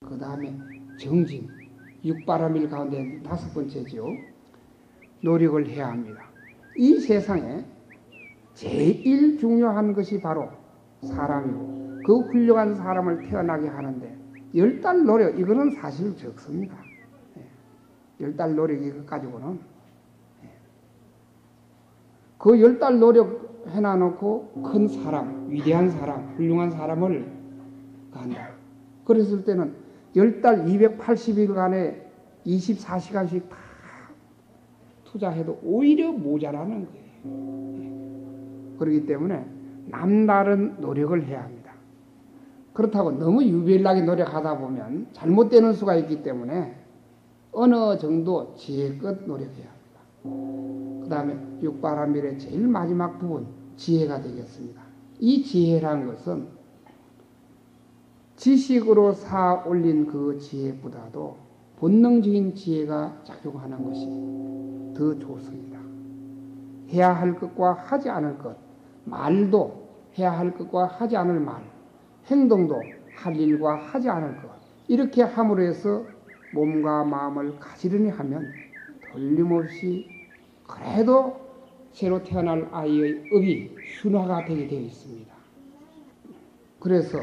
그 다음에 정진, 육바라밀 가운데 5번째죠. 노력을 해야 합니다. 이 세상에 제일 중요한 것이 바로 사람이고 그 훌륭한 사람을 태어나게 하는데 10달 노력, 이거는 사실 적습니다. 10달 노력 이거 가지고는 그 10달 노력 해놔놓고 큰 사람, 위대한 사람, 훌륭한 사람을 간다. 그랬을 때는 10달 280일간에 24시간씩 다 투자해도 오히려 모자라는 거예요. 그렇기 때문에 남다른 노력을 해야 합니다. 그렇다고 너무 유별나게 노력하다 보면 잘못되는 수가 있기 때문에 어느 정도 지혜껏 노력해야 합니다. 그 다음에 육바라밀의 제일 마지막 부분, 지혜가 되겠습니다. 이 지혜라는 것은 지식으로 쌓아 올린 그 지혜보다도 본능적인 지혜가 작용하는 것이 더 좋습니다. 해야 할 것과 하지 않을 것, 말도 해야 할 것과 하지 않을 말, 행동도 할 일과 하지 않을 것, 이렇게 함으로 해서 몸과 마음을 가지런히 하면 틀림없이 그래도 새로 태어날 아이의 업이 순화가 되게 되어 있습니다. 그래서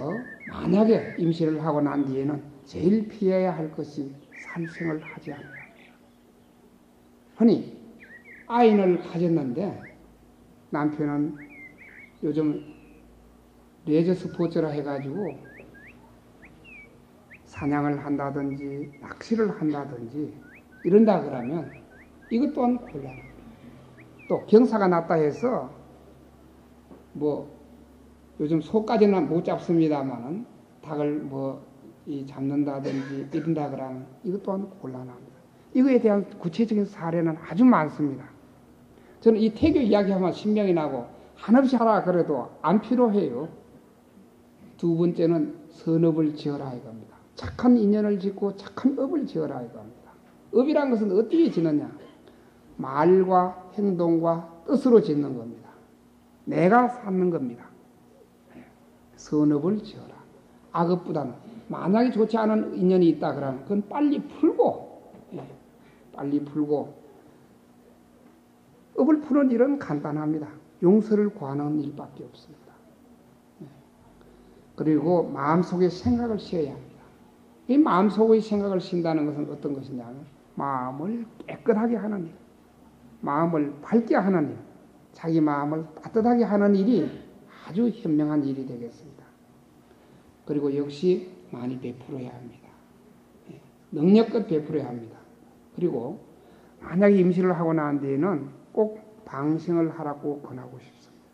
만약에 임신을 하고 난 뒤에는 제일 피해야 할 것이 살생을 하지 않는다. 흔히 아이를 가졌는데 남편은 요즘 레저 스포츠라 해가지고 사냥을 한다든지 낚시를 한다든지 이런다 그러면 이것 또한 곤란합니다. 또 경사가 낮다 해서 뭐 요즘 소까지는 못 잡습니다만은 닭을 잡는다든지 이런다 그러면 이것 또한 곤란합니다. 이거에 대한 구체적인 사례는 아주 많습니다. 저는 이 태교 이야기하면 신명이 나고 한없이 하라 그래도 안 필요해요. 두 번째는 선업을 지어라 이겁니다. 착한 인연을 짓고 착한 업을 지어라 이겁니다. 업이란 것은 어떻게 짓느냐? 말과 행동과 뜻으로 짓는 겁니다. 내가 쌓는 겁니다. 선업을 지어라. 악업보다는 만약에 좋지 않은 인연이 있다 그러면 그건 빨리 풀고 업을 푸는 일은 간단합니다. 용서를 구하는 일밖에 없습니다. 그리고 마음속에 생각을 씌워야 합니다. 이 마음속의 생각을 쉰다는 것은 어떤 것이냐면 마음을 깨끗하게 하는 일, 마음을 밝게 하는 일, 자기 마음을 따뜻하게 하는 일이 아주 현명한 일이 되겠습니다. 그리고 역시 많이 베풀어야 합니다. 능력껏 베풀어야 합니다. 그리고 만약에 임신을 하고 난 뒤에는 꼭 방생을 하라고 권하고 싶습니다.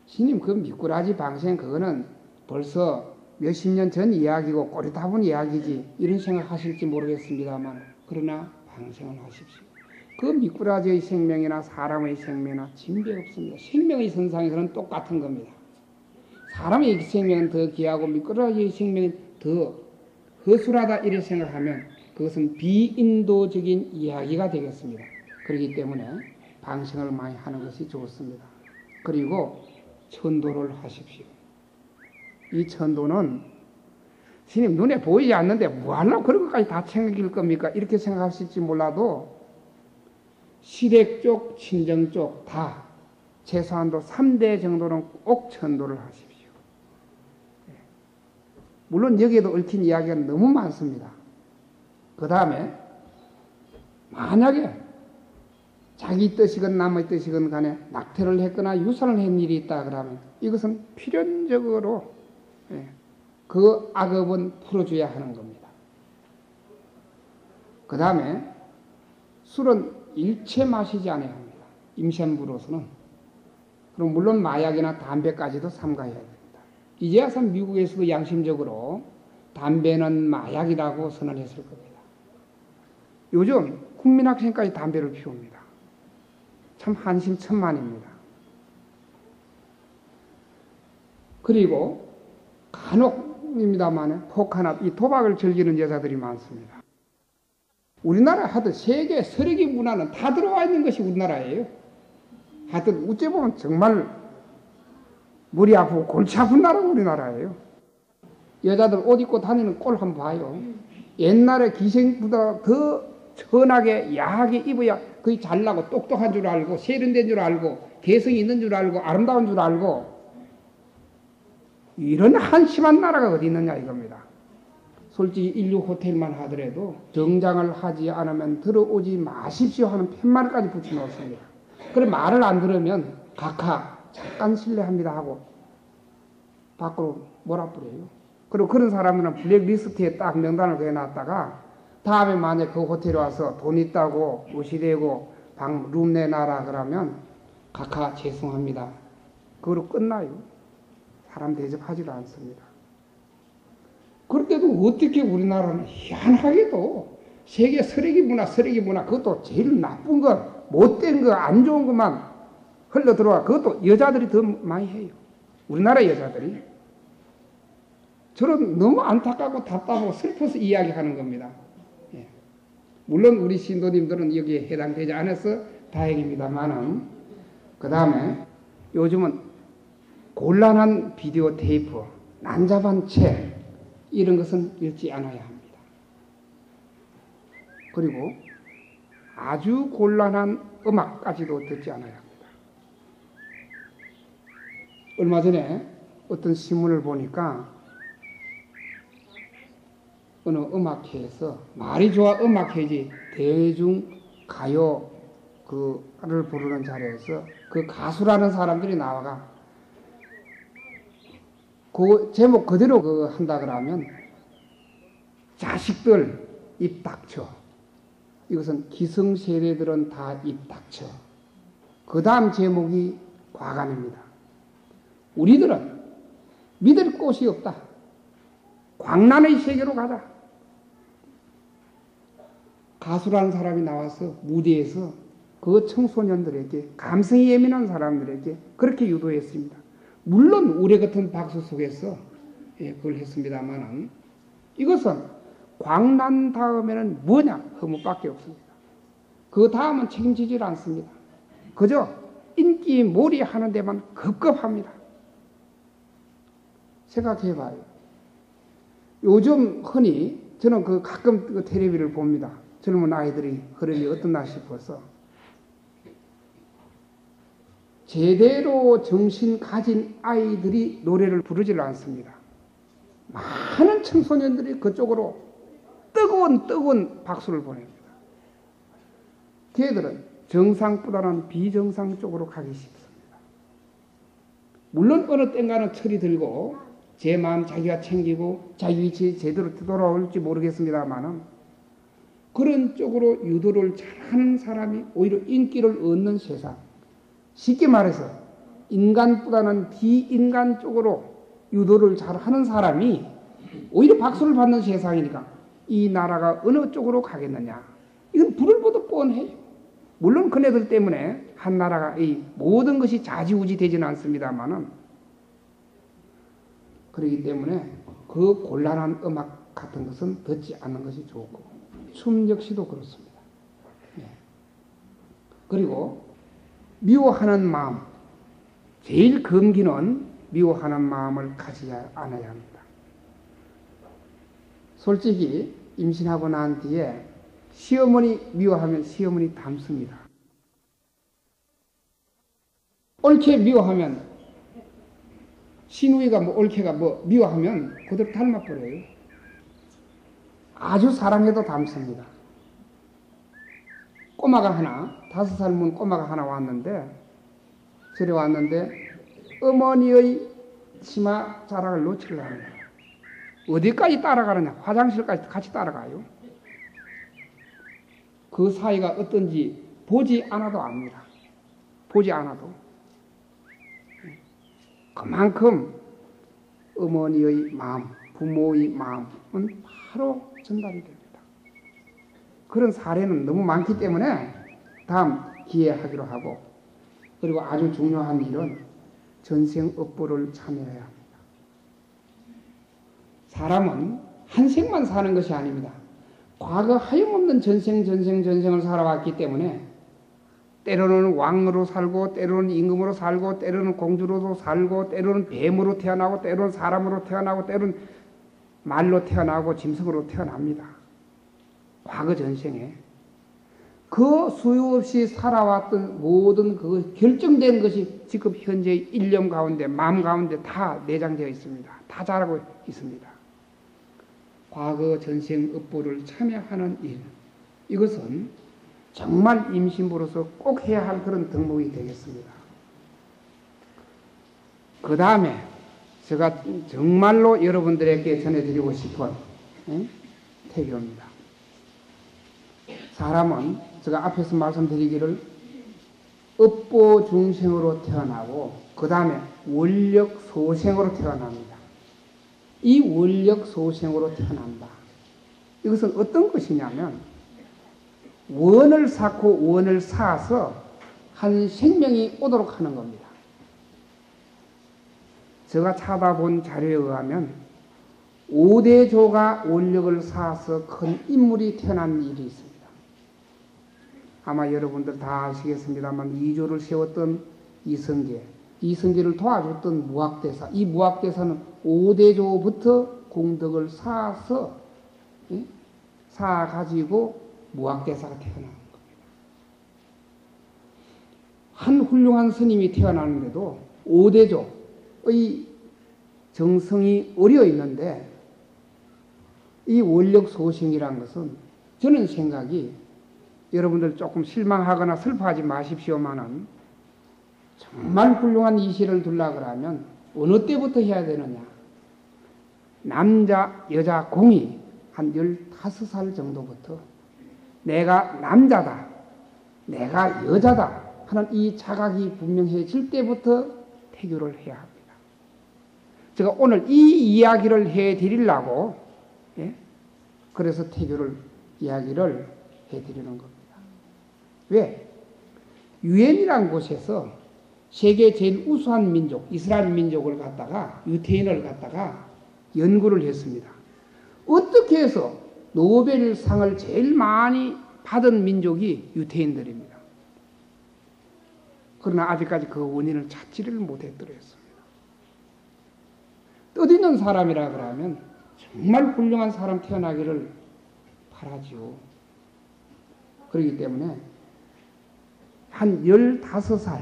스님, 그 미꾸라지 방생 그거는 벌써 몇십 년 전 이야기고 꼬리다분 이야기지 이런 생각하실지 모르겠습니다만 그러나 방생을 하십시오. 그 미꾸라지의 생명이나 사람의 생명이나 진배 없습니다. 생명의 선상에서는 똑같은 겁니다. 사람의 생명은 더 귀하고 미꾸라지의 생명이 더 허술하다 이렇게 생각하면 그것은 비인도적인 이야기가 되겠습니다. 그렇기 때문에 방생을 많이 하는 것이 좋습니다. 그리고 천도를 하십시오. 이 천도는 스님 눈에 보이지 않는데 뭐하려고 그런 것까지 다 챙길 겁니까? 이렇게 생각하실지 몰라도 시댁 쪽, 친정 쪽 다 최소한도 3대 정도는 꼭 천도를 하십시오. 물론 여기에도 얽힌 이야기가 너무 많습니다. 그 다음에 만약에 자기 뜻이건 남의 뜻이건 간에 낙태를 했거나 유산을 한 일이 있다 그러면 이것은 필연적으로 그 악업은 풀어줘야 하는 겁니다. 그 다음에 술은 일체 마시지 않아야 합니다. 임산부로서는. 그럼 물론 마약이나 담배까지도 삼가해야 됩니다. 이제 와서 미국에서도 양심적으로 담배는 마약이라고 선언했을 겁니다. 요즘 국민학생까지 담배를 피웁니다. 참 한심천만입니다. 그리고 간혹입니다만 혹하나 이 도박을 즐기는 여자들이 많습니다. 우리나라 하여튼 세계 서력의 문화는 다 들어와 있는 것이 우리나라예요. 하여튼 어째 보면 정말 머리 아프고 골치 아픈 나라가 우리나라예요. 여자들 옷 입고 다니는 꼴 한번 봐요. 옛날에 기생보다 더 천하게 야하게 입어야 거의 잘나고 똑똑한 줄 알고 세련된 줄 알고 개성이 있는 줄 알고 아름다운 줄 알고 이런 한심한 나라가 어디 있느냐 이겁니다. 솔직히 인류 호텔만 하더라도 정장을 하지 않으면 들어오지 마십시오 하는 팻말까지 붙여놓습니다. 그래 말을 안 들으면 각하 잠깐 실례합니다 하고 밖으로 몰아버려요. 그리고 그런 사람들은 블랙리스트에 딱 명단을 그려놨다가 다음에 만약 그 호텔에 와서 돈 있다고 무시되고 방 룸 내놔라 그러면 각하 죄송합니다. 그거로 끝나요. 사람 대접하지도 않습니다. 그런데도 어떻게 우리나라는 희한하게도 세계 쓰레기 문화 그것도 제일 나쁜 거 못된 거 안 좋은 것만 흘러 들어와. 그것도 여자들이 더 많이 해요. 우리나라 여자들이. 저는 너무 안타깝고 답답하고 슬퍼서 이야기하는 겁니다. 예. 물론 우리 신도님들은 여기에 해당되지 않아서 다행입니다만은 그 다음에 요즘은 곤란한 비디오 테이프, 난잡한 책 이런 것은 읽지 않아야 합니다. 그리고 아주 곤란한 음악까지도 듣지 않아야 합니다. 얼마 전에 어떤 신문을 보니까 어느 음악회에서 말이 좋아 음악회지 대중가요 그를 부르는 자리에서 그 가수라는 사람들이 나와가 그 제목 그대로 그 한다 그러면 자식들 입 닥쳐. 이것은 기성세대들은 다 입 닥쳐. 그 다음 제목이 과간입니다. 우리들은 믿을 곳이 없다. 광란의 세계로 가자. 가수라는 사람이 나와서 무대에서 그 청소년들에게 감성이 예민한 사람들에게 그렇게 유도했습니다. 물론 우레 같은 박수 속에서 그걸 했습니다만 이것은 광란 다음에는 뭐냐? 허무밖에 없습니다. 그 다음은 책임지질 않습니다. 그저 인기 몰이 하는 데만 급급합니다. 생각해봐요. 요즘 흔히 저는 그 가끔 그 텔레비를 봅니다. 젊은 아이들이 흐름이 어떻나 싶어서 제대로 정신 가진 아이들이 노래를 부르질 않습니다. 많은 청소년들이 그쪽으로 뜨거운 박수를 보냅니다. 걔들은 정상보다는 비정상 쪽으로 가기 쉽습니다. 물론 어느 땐가는 철이 들고 제 마음 자기가 챙기고 자기 위치에 제대로 돌아올지 모르겠습니다만 그런 쪽으로 유도를 잘하는 사람이 오히려 인기를 얻는 세상. 쉽게 말해서 인간보다는 비인간 쪽으로 유도를 잘하는 사람이 오히려 박수를 받는 세상이니까 이 나라가 어느 쪽으로 가겠느냐. 이건 불을 보듯 뻔해요. 물론 그네들 때문에 한 나라가 이 모든 것이 좌지우지 되지는 않습니다만은 그렇기 때문에 그 곤란한 음악 같은 것은 듣지 않는 것이 좋고 춤 역시도 그렇습니다. 예. 그리고 미워하는 마음, 제일 금기는 미워하는 마음을 가지지 않아야 합니다. 솔직히 임신하고 난 뒤에 시어머니 미워하면 시어머니 닮습니다. 옳게 미워하면 시누이가 옳게가 미워하면 그대로 닮아버려요. 아주 사랑해도 닮습니다. 꼬마가 하나, 5살 문 꼬마가 하나 왔는데 저리 왔는데 어머니의 치마 자락을 놓치려고 합니다. 어디까지 따라가느냐? 화장실까지 같이 따라가요. 그 사이가 어떤지 보지 않아도 압니다. 보지 않아도. 그만큼 어머니의 마음, 부모의 마음은 바로 전달이 됩니다. 그런 사례는 너무 많기 때문에 다음 기회에 하기로 하고 그리고 아주 중요한 일은 전생업보를 참여해야 합니다. 사람은 한 생만 사는 것이 아닙니다. 과거 하염없는 전생을 살아왔기 때문에 때로는 왕으로 살고 때로는 임금으로 살고 때로는 공주로도 살고 때로는 뱀으로 태어나고 때로는 사람으로 태어나고 때로는 말로 태어나고 짐승으로 태어납니다. 과거 전생에. 그 수요 없이 살아왔던 모든 그 결정된 것이 지금 현재 일념 가운데, 마음 가운데 다 내장되어 있습니다. 다 자라고 있습니다. 과거 전생 업보를 참여하는 일. 이것은 정말 임신부로서 꼭 해야 할 그런 덕목이 되겠습니다. 그 다음에 제가 정말로 여러분들에게 전해드리고 싶은 태교입니다. 사람은 제가 앞에서 말씀드리기를 업보 중생으로 태어나고 그 다음에 원력 소생으로 태어납니다. 이 원력 소생으로 태어난다. 이것은 어떤 것이냐면 원을 쌓고 원을 쌓아서 한 생명이 오도록 하는 겁니다. 제가 찾아본 자료에 의하면 5대조가 원력을 쌓아서 큰 인물이 태어난 일이 있습니다. 아마 여러분들 다 아시겠습니다만 2조를 세웠던 이성계를 도와줬던 무학대사, 이 무학대사는 5대조부터 공덕을 쌓아서 쌓아가지고 무학대사가 태어나는 겁니다. 한 훌륭한 스님이 태어나는데도 5대조의 정성이 어려 있는데 이 원력 소생이라는 것은 저는 생각이 여러분들 조금 실망하거나 슬퍼하지 마십시오만은 정말 훌륭한 이시를 두려고 하면 어느 때부터 해야 되느냐. 남자, 여자 공이 한 15살 정도부터 내가 남자다, 내가 여자다 하는 이 자각이 분명해질 때부터 태교를 해야 합니다. 제가 오늘 이 이야기를 해드리려고 그래서 태교를 이야기를 해드리는 겁니다. 왜? 유엔이라는 곳에서 세계 제일 우수한 민족, 이스라엘 민족을 갖다가 유태인을 갖다가 연구를 했습니다. 어떻게 해서 노벨상을 제일 많이 받은 민족이 유태인들입니다. 그러나 아직까지 그 원인을 찾지를 못했더랬습니다. 뜻있는 사람이라 그러면 정말 훌륭한 사람 태어나기를 바라지요. 그렇기 때문에 한 15살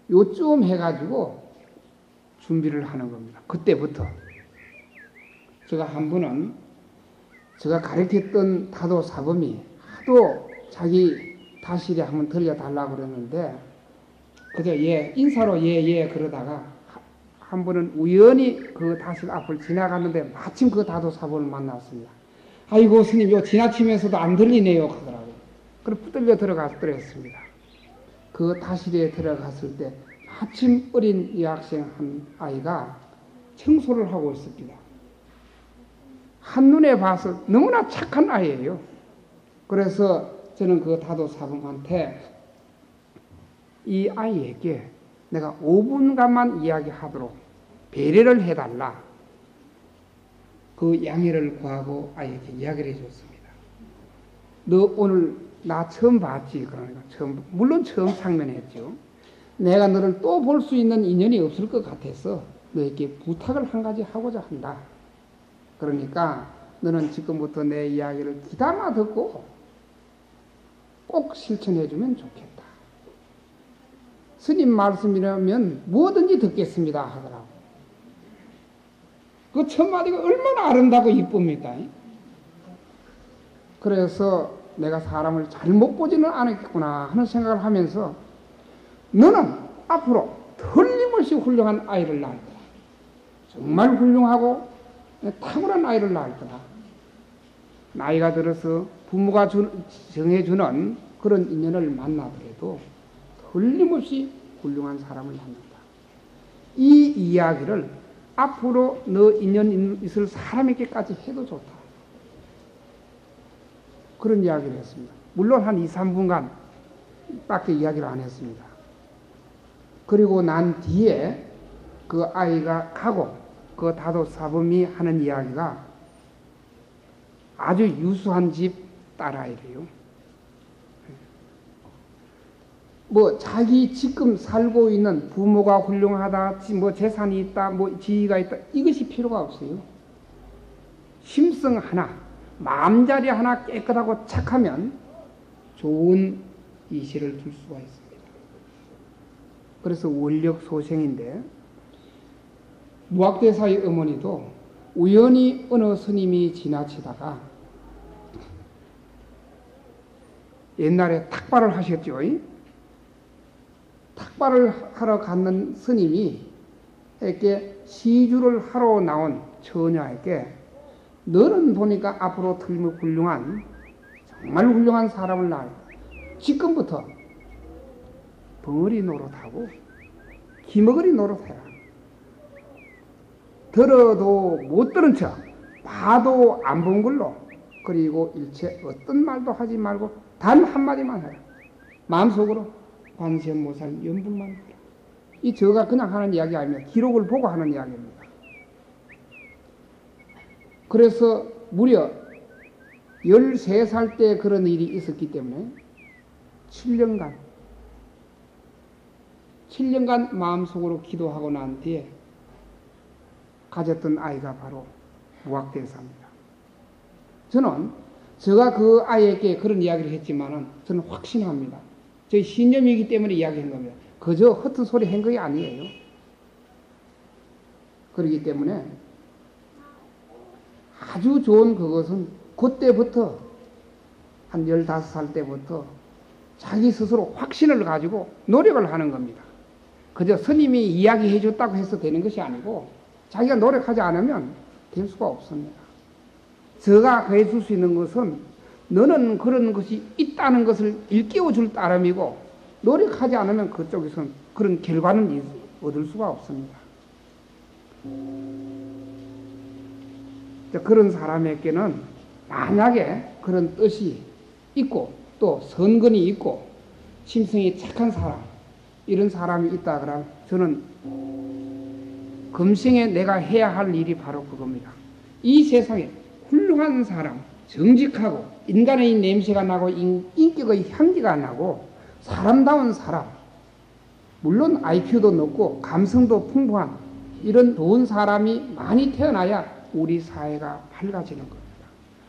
요쯤 해가지고 준비를 하는 겁니다. 그때부터 제가 한 분은 제가 가르쳤던 다도 사범이 하도 자기 다실에 한번 들려달라고 그랬는데 그저 인사로 그러다가 한 번은 우연히 그 다실 앞을 지나갔는데 마침 그 다도 사범을 만났습니다. 아이고 스님 요 지나치면서도 안 들리네요 하더라고요. 그래 붙들려 들어갔더랬습니다. 그 다실에 들어갔을 때 마침 어린 여학생 한 아이가 청소를 하고 있습니다. 한눈에 봐서 너무나 착한 아이예요. 그래서 저는 그 다도 사범한테 이 아이에게 내가 5분간만 이야기하도록 배려를 해달라. 그 양해를 구하고 아이에게 이야기를 해줬습니다. 너 오늘 나 처음 봤지? 그러니까 물론 처음 상면했죠. 내가 너를 또 볼 수 있는 인연이 없을 것 같아서 너에게 부탁을 한 가지 하고자 한다. 그러니까 너는 지금부터 내 이야기를 귀담아 듣고 꼭 실천해 주면 좋겠다. 스님 말씀이라면 뭐든지 듣겠습니다 하더라고. 그 첫마디가 얼마나 아름다고 이쁩니까? 그래서 내가 사람을 잘못 보지는 않았겠구나 하는 생각을 하면서 너는 앞으로 틀림없이 훌륭한 아이를 낳을 거다. 정말 훌륭하고 탁월한 아이를 낳을 거다. 나이가 들어서 부모가 정해주는 그런 인연을 만나더라도 틀림없이 훌륭한 사람을 낳는다. 이 이야기를 앞으로 너 인연 있을 사람에게까지 해도 좋다. 그런 이야기를 했습니다. 물론 한 2, 3분간 밖에 이야기를 안 했습니다. 그리고 난 뒤에 그 아이가 가고 그 다도 사범이 하는 이야기가 아주 유수한 집 딸아이래요. 뭐 자기 지금 살고 있는 부모가 훌륭하다, 뭐 재산이 있다, 뭐 지위가 있다, 이것이 필요가 없어요. 심성 하나, 마음자리 하나 깨끗하고 착하면 좋은 이시를 줄 수가 있습니다. 그래서 원력소생인데 무학대사의 어머니도 우연히 어느 스님이 지나치다가 옛날에 탁발을 하셨죠. 탁발을 하러 갔는 스님이 이렇게 시주를 하러 나온 처녀에게 너는 보니까 앞으로 틀림없이 훌륭한 정말 훌륭한 사람을 낳았다. 지금부터 벙어리 노릇하고 기머거리 노릇해라. 들어도 못 들은 척, 봐도 안 본 걸로, 그리고 일체 어떤 말도 하지 말고 단 한마디만 해라. 마음속으로 관세음보살 연분만 해라. 이 저가 그냥 하는 이야기 아니면 기록을 보고 하는 이야기입니다. 그래서 무려 13살 때 그런 일이 있었기 때문에 7년간 마음속으로 기도하고 난 뒤에 가졌던 아이가 바로 무학대사입니다. 저는 제가 그 아이에게 그런 이야기를 했지만은 저는 확신합니다. 저희 신념이기 때문에 이야기한 겁니다. 그저 허튼 소리 한 것이 아니에요. 그렇기 때문에 아주 좋은 그것은 그때부터 한 15살 때부터 자기 스스로 확신을 가지고 노력을 하는 겁니다. 그저 스님이 이야기해 줬다고 해서 되는 것이 아니고 자기가 노력하지 않으면 될 수가 없습니다. 제가 해줄 수 있는 것은 너는 그런 것이 있다는 것을 일깨워 줄 따름이고 노력하지 않으면 그쪽에서는 그런 결과는 얻을 수가 없습니다. 그런 사람에게는 만약에 그런 뜻이 있고 또 선근이 있고 심성이 착한 사람, 이런 사람이 있다 그러면 저는 금생에 내가 해야 할 일이 바로 그겁니다. 이 세상에 훌륭한 사람, 정직하고 인간의 냄새가 나고 인격의 향기가 나고 사람다운 사람, 물론 IQ도 높고 감성도 풍부한 이런 좋은 사람이 많이 태어나야 우리 사회가 밝아지는 겁니다.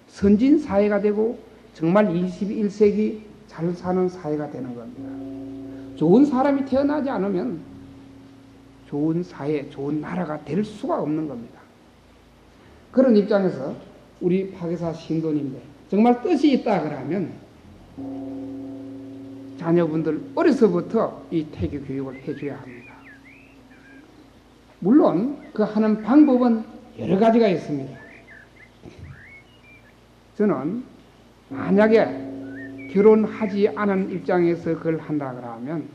선진 사회가 되고 정말 21세기 잘 사는 사회가 되는 겁니다. 좋은 사람이 태어나지 않으면 좋은 사회, 좋은 나라가 될 수가 없는 겁니다. 그런 입장에서 우리 파괴사 신도님들 정말 뜻이 있다 그러면 자녀분들 어려서부터 이 태교 교육을 해줘야 합니다. 물론 그 하는 방법은 여러 가지가 있습니다. 저는 만약에 결혼하지 않은 입장에서 그걸 한다 그러면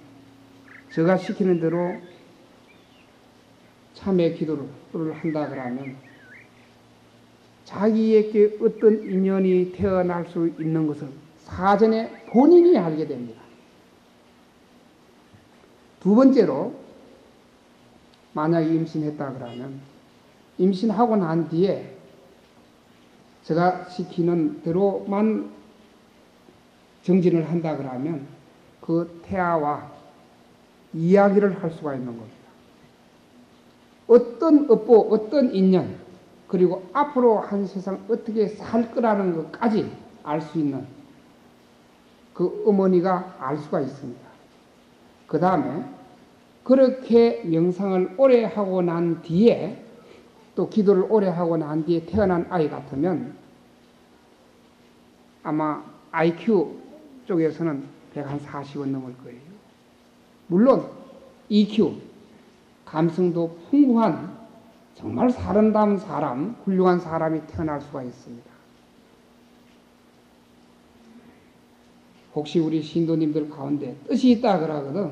제가 시키는 대로 참회 기도를 한다 그러면 자기에게 어떤 인연이 태어날 수 있는 것을 사전에 본인이 알게 됩니다. 두 번째로 만약에 임신했다 그러면 임신하고 난 뒤에 제가 시키는 대로만 정진을 한다 그러면 그 태아와 이야기를 할 수가 있는 겁니다. 어떤 업보, 어떤 인연, 그리고 앞으로 한 세상 어떻게 살 거라는 것까지 알 수 있는 그 어머니가 알 수가 있습니다. 그 다음에 그렇게 명상을 오래 하고 난 뒤에 또 기도를 오래 하고 난 뒤에 태어난 아이 같으면 아마 IQ 쪽에서는 140은 넘을 거예요. 물론 EQ, 감성도 풍부한 정말 사람다운 사람, 훌륭한 사람이 태어날 수가 있습니다. 혹시 우리 신도님들 가운데 뜻이 있다 그러거든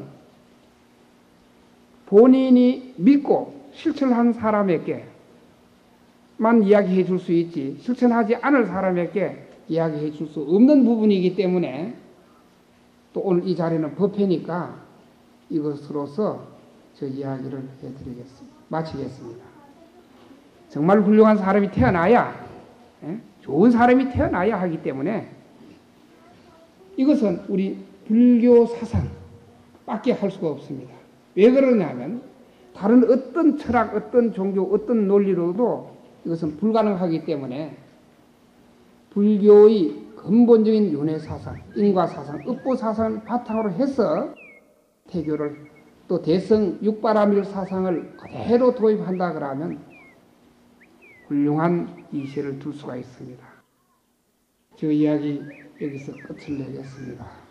본인이 믿고 실천한 사람에게만 이야기해 줄 수 있지 실천하지 않을 사람에게 이야기해 줄 수 없는 부분이기 때문에 또 오늘 이 자리는 법회니까 이것으로서 저 이야기를 해드리겠습니다. 마치겠습니다. 정말 훌륭한 사람이 태어나야 좋은 사람이 태어나야 하기 때문에 이것은 우리 불교 사상밖에 할 수가 없습니다. 왜 그러냐면 다른 어떤 철학, 어떤 종교, 어떤 논리로도 이것은 불가능하기 때문에 불교의 근본적인 윤회사상, 인과사상, 업보사상을 바탕으로 해서 태교를 또 대성 육바라밀 사상을 그대로 도입한다 그러면 훌륭한 이세를 둘 수가 있습니다. 저 이야기 여기서 끝을 내겠습니다.